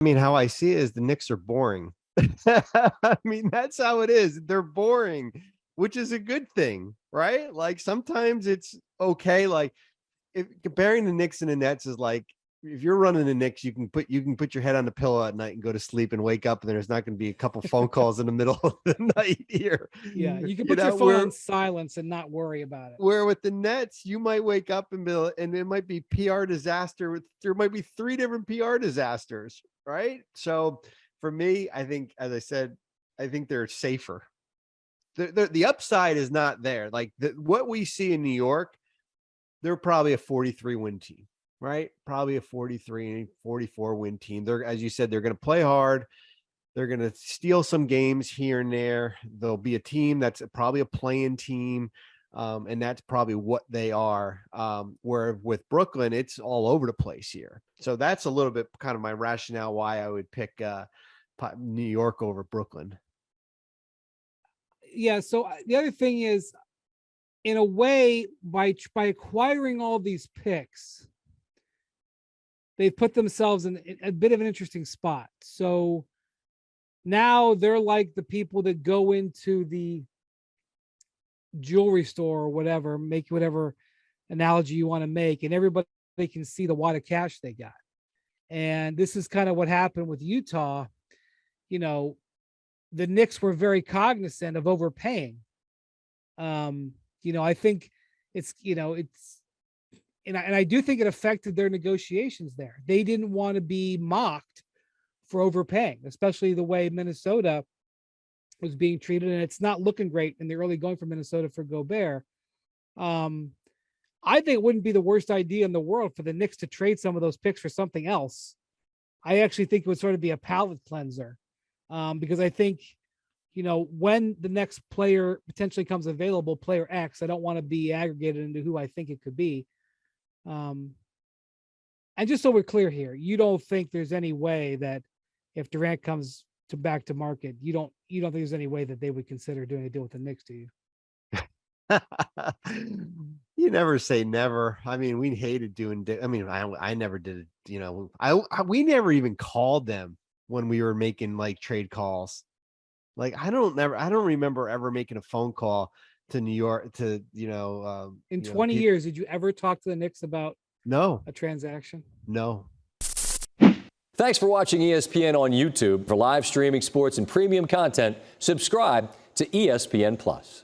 I mean, how I see it is the Knicks are boring. I mean, that's how it is. They're boring, which is a good thing, right? Like sometimes it's okay. Like if comparing the Knicks and the Nets is like if you're running the Knicks, you can put your head on the pillow at night and go to sleep and wake up, and there's not going to be a couple phone calls in the middle of the night here. Yeah, you can You put your know, phone where on silence and not worry about it. where with the Nets, you might wake up and it might be PR disaster. There might be three different PR disasters, right? So for me, I think, as I said, I think they're safer. The upside is not there. Like what we see in New York, they're probably a 43 win team, right? Probably a 43, 44 win team. They're, as you said, they're going to play hard. They're going to steal some games here and there. There'll be a team that's probably a playing team. And that's probably what they are. Where with Brooklyn, it's all over the place here. So that's a little bit kind of my rationale why I would pick New York over Brooklyn. Yeah. So the other thing is, in a way, by acquiring all these picks, they've put themselves in a bit of an interesting spot. So now they're like the people that go into the jewelry store or whatever, make whatever analogy you want to make, and everybody can see the wad of cash they got. And this is kind of what happened with Utah. You know, the Knicks were very cognizant of overpaying. I think and I do think it affected their negotiations there. They didn't want to be mocked for overpaying, especially the way Minnesota was being treated, and it's not looking great in the early going for Minnesota for Gobert. I think it wouldn't be the worst idea in the world for the Knicks to trade some of those picks for something else. I actually think it would sort of be a palate cleanser, because I think, when the next player potentially comes available, player X, I don't want to be aggregated into who I think it could be. And just so we're clear here, you don't think there's any way that if Durant comes back to market, you don't think there's any way that they would consider doing a deal with the Knicks, do you? You never say never. I mean, we hated doing. I mean, I never did it. We never even called them when we were making like trade calls. Like I don't remember ever making a phone call to New York to In 20 years, did you ever talk to the Knicks about no a transaction? No. Thanks for watching ESPN on YouTube. For live streaming sports and premium content, subscribe to ESPN Plus.